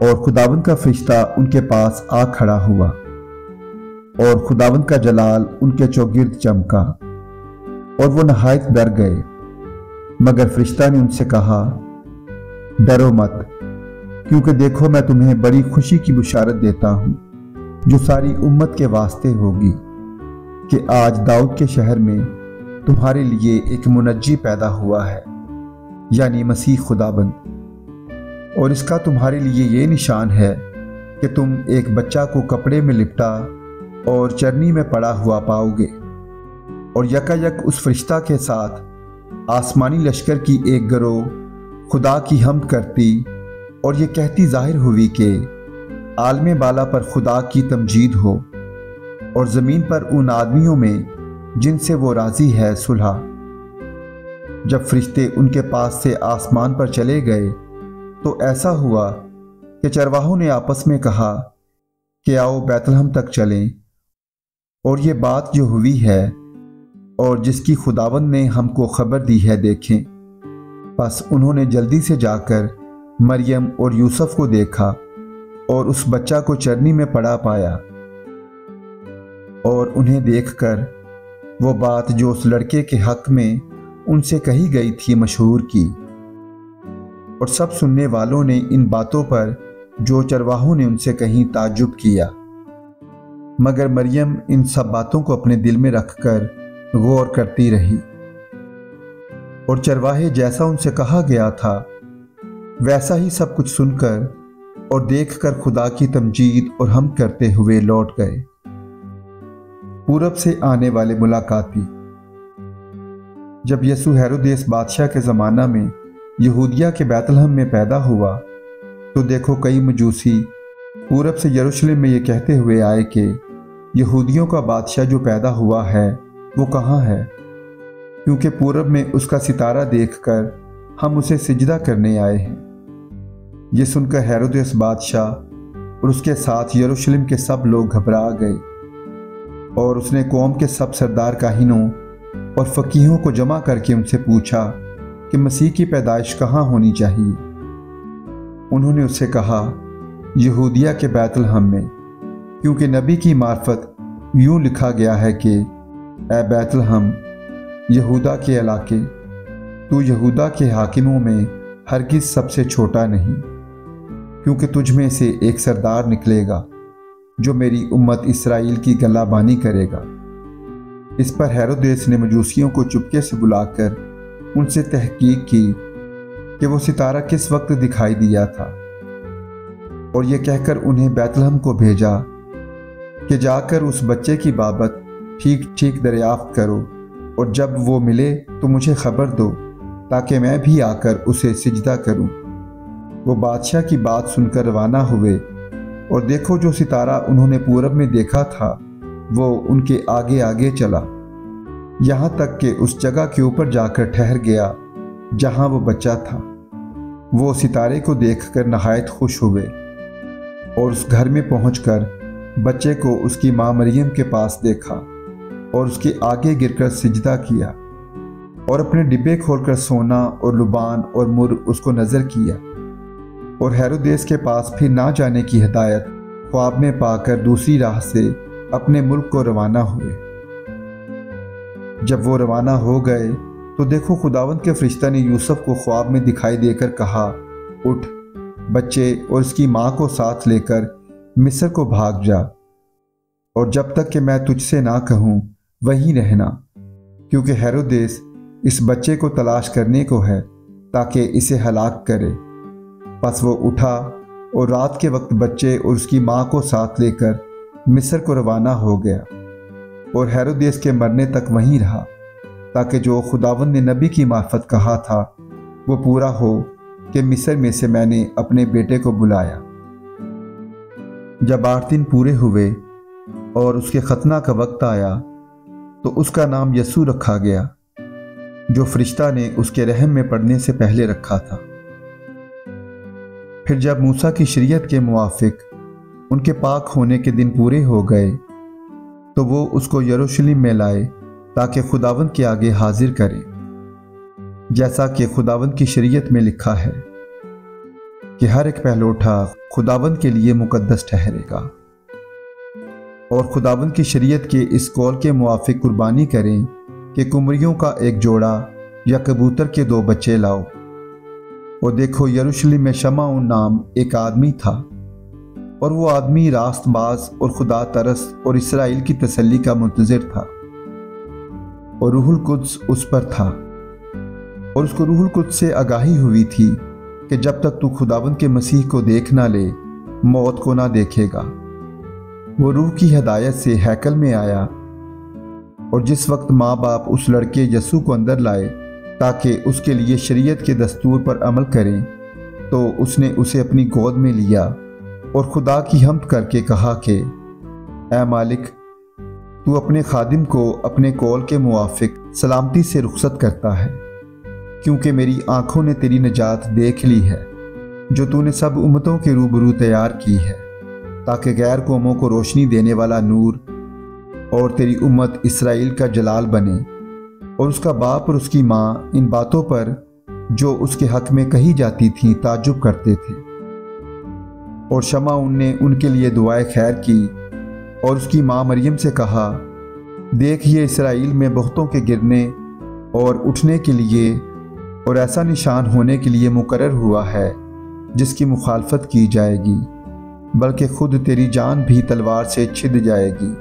اور خداوند کا فرشتہ ان کے پاس آ کھڑا ہوا، اور خداوند کا جلال ان کے چوگرد چمکا، اور وہ نہایت ڈر گئے۔ مگر فرشتہ نے ان سے کہا، ڈرو مت، کیونکہ دیکھو میں تمہیں بڑی خوشی کی بشارت دیتا ہوں جو ساری امت کے واسطے ہوگی، کہ آج داؤد کے شہر میں تمہارے لیے ایک منجی پیدا ہوا ہے، یعنی مسیح خداوند۔ اور اس کا تمہارے لیے یہ نشان ہے کہ تم ایک بچہ کو کپڑے میں لپٹا اور چرنی میں پڑا ہوا پاؤ گے۔ اور یکایک اس فرشتہ کے ساتھ آسمانی لشکر کی ایک گروہ خدا کی حمد کرتی اور یہ کہتی ظاہر ہوئی کہ عالم بالا پر خدا کی تمجید ہو، اور زمین پر ان آدمیوں میں جن سے وہ راضی ہے صلح۔ جب فرشتے ان کے پاس سے آسمان پر چلے گئے تو ایسا ہوا کہ چرواہوں نے آپس میں کہا کہ آؤ بیت لحم تک چلیں، اور یہ بات جو ہوئی ہے اور جس کی خداوند نے ہم کو خبر دی ہے دیکھیں۔ پس انہوں نے جلدی سے جا کر مریم اور یوسف کو دیکھا اور اس بچہ کو چرنی میں پڑا پایا، اور انہیں دیکھ کر وہ بات جو اس لڑکے کے حق میں ان سے کہی گئی تھی مشہور کی۔ اور سب سننے والوں نے ان باتوں پر جو چرواہوں نے ان سے کہیں تعجب کیا، مگر مریم ان سب باتوں کو اپنے دل میں رکھ کر غور کرتی رہی۔ اور چرواہے جیسا ان سے کہا گیا تھا ویسا ہی سب کچھ سن کر اور دیکھ کر خدا کی تمجید اور حمد کرتے ہوئے لوٹ گئے۔ پورب سے آنے والے ملاقاتی۔ جب یسوع ہیرودیس بادشاہ کے زمانہ میں یہودیہ کے بیت لحم میں پیدا ہوا تو دیکھو کئی مجوسی پورب سے یروشلم میں یہ کہتے ہوئے آئے کہ یہودیوں کا بادشاہ جو پیدا ہوا ہے وہ کہاں ہے، کیونکہ پورب میں اس کا ستارہ دیکھ کر ہم اسے سجدہ کرنے آئے ہیں۔ یہ سن کر ہیرودیس بادشاہ اور اس کے ساتھ یروشلم کے سب لوگ گھبرا گئے، اور اس نے قوم کے سب سردار کاہنوں اور فقیہوں کو جمع کر کے ان سے پوچھا کہ مسیح کی پیدائش کہاں ہونی چاہیے۔ انہوں نے اس سے کہا، یہودیہ کے بیت لحم میں، کیونکہ نبی کی معرفت یوں لکھا گیا ہے کہ اے بیت لحم یہودا کے علاقے، تو یہودا کے حاکموں میں ہرگز سب سے چھوٹا نہیں، کیونکہ تجھ میں سے ایک سردار نکلے گا جو میری امت اسرائیل کی گلہ بانی کرے گا۔ اس پر ہیرودیس نے مجوسیوں کو چپکے سے بلا کر ان سے تحقیق کی کہ وہ ستارہ کس وقت دکھائی دیا تھا، اور یہ کہہ کر انہیں بیت لحم کو بھیجا کہ جا کر اس بچے کی بابت ٹھیک ٹھیک دریافت کرو، اور جب وہ ملے تو مجھے خبر دو تاکہ میں بھی آ کر اسے سجدہ کروں۔ وہ بادشاہ کی بات سن کر روانہ ہوئے، اور دیکھو جو ستارہ انہوں نے پورب میں دیکھا تھا وہ ان کے آگے آگے چلا، یہاں تک کہ اس جگہ کے اوپر جا کر ٹھہر گیا جہاں وہ بچہ تھا۔ وہ ستارے کو دیکھ کر نہایت خوش ہوئے، اور اس گھر میں پہنچ کر بچے کو اس کی ماں مریم کے پاس دیکھا، اور اس کے آگے گر کر سجدہ کیا، اور اپنے ڈبے کھول کر سونا اور لبان اور مر اس کو نظر کیا۔ اور ہیرودیس کے پاس پھر نہ جانے کی ہدایت خواب میں پا کر دوسری راہ سے اپنے ملک کو روانہ ہوئے۔ جب وہ روانہ ہو گئے تو دیکھو خداوند کے فرشتہ نے یوسف کو خواب میں دکھائی دے کر کہا، اٹھ، بچے اور اس کی ماں کو ساتھ لے کر مصر کو بھاگ جا، اور جب تک کہ میں تجھ سے نہ کہوں وہیں رہنا، کیونکہ ہیرودیس اس بچے کو تلاش کرنے کو ہے تاکہ اسے ہلاک کرے۔ پس وہ اٹھا اور رات کے وقت بچے اور اس کی ماں کو ساتھ لے کر مصر کو روانہ ہو گیا، اور ہیرودیس کے مرنے تک وہیں رہا، تاکہ جو خداوند نے نبی کی معرفت کہا تھا وہ پورا ہو کہ مصر میں سے میں نے اپنے بیٹے کو بلایا۔ جب 8 دن پورے ہوئے اور اس کے ختنہ کا وقت آیا تو اس کا نام یسوع رکھا گیا، جو فرشتہ نے اس کے رحم میں پڑنے سے پہلے رکھا تھا۔ پھر جب موسیٰ کی شریعت کے موافق ان کے پاک ہونے کے دن پورے ہو گئے تو وہ اس کو یروشلم میں لائے تاکہ خداوند کے آگے حاضر کریں، جیسا کہ خداوند کی شریعت میں لکھا ہے۔ کہ ہر ایک پہلوٹا خداوند کے لیے مقدس ٹھہرے گا، اور خداوند کی شریعت کے اس قول کے موافق قربانی کریں کہ کمریوں کا ایک جوڑا یا کبوتر کے 2 بچے لاؤ۔ اور دیکھو، یروشلم میں شمعون نام ایک آدمی تھا، اور وہ آدمی راست باز اور خدا ترس اور اسرائیل کی تسلی کا منتظر تھا، اور روح القدس اس پر تھا، اور اس کو روح القدس سے آگاہی ہوئی تھی کہ جب تک تو خداوند کے مسیح کو دیکھ نہ لے، موت کو نہ دیکھے گا۔ وہ روح کی ہدایت سے ہیکل میں آیا، اور جس وقت ماں باپ اس لڑکے یسوع کو اندر لائے تاکہ اس کے لیے شریعت کے دستور پر عمل کریں، تو اس نے اسے اپنی گود میں لیا اور خدا کی حمد کر کے کہا کہ اے مالک، تو اپنے خادم کو اپنے قول کے موافق سلامتی سے رخصت کرتا ہے، کیونکہ میری آنکھوں نے تیری نجات دیکھ لی ہے جو تو نے سب امتوں کے روبرو تیار کی ہے، تاکہ غیر قوموں کو روشنی دینے والا نور اور تیری امت اسرائیل کا جلال بنے۔ اور اس کا باپ اور اس کی ماں ان باتوں پر جو اس کے حق میں کہی جاتی تھیں تعجب کرتے تھے۔ اور شمعون نے ان کے لیے دعائے خیر کی، اور اس کی ماں مریم سے کہا، دیکھ، یہ اسرائیل میں بہتوں کے گرنے اور اٹھنے کے لیے اور ایسا نشان ہونے کے لیے مقرر ہوا ہے جس کی مخالفت کی جائے گی، بلکہ خود تیری جان بھی تلوار سے چھد جائے گی،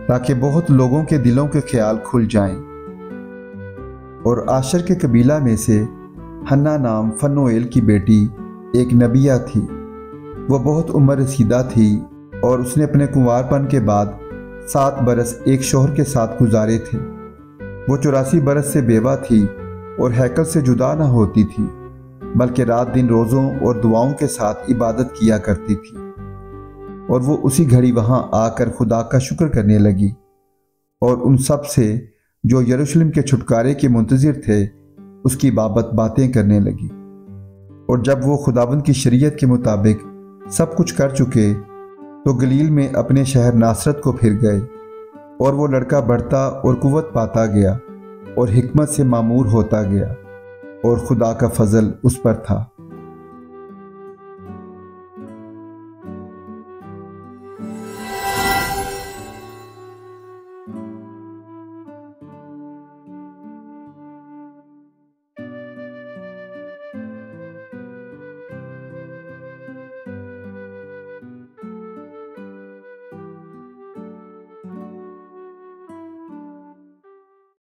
تاکہ بہت لوگوں کے دلوں کے خیال کھل جائیں۔ اور آشر کے قبیلہ میں سے حنا نام فنوئیل کی بیٹی ایک نبیہ تھی۔ وہ بہت عمر رسیدہ تھی، اور اس نے اپنے کنوار پن کے بعد 7 برس ایک شوہر کے ساتھ گزارے تھے۔ وہ 84 برس سے بیوہ تھی اور ہیکل سے جدا نہ ہوتی تھی، بلکہ رات دن روزوں اور دعاؤں کے ساتھ عبادت کیا کرتی تھی۔ اور وہ اسی گھڑی وہاں آ کر خدا کا شکر کرنے لگی، اور ان سب سے جو یروشلم کے چھٹکارے کے منتظر تھے اس کی بابت باتیں کرنے لگی۔ اور جب وہ خداوند کی شریعت کے مطابق سب کچھ کر چکے تو گلیل میں اپنے شہر ناصرت کو پھر گئے، اور وہ لڑکا بڑھتا اور قوت پاتا گیا اور حکمت سے معمور ہوتا گیا، اور خدا کا فضل اس پر تھا۔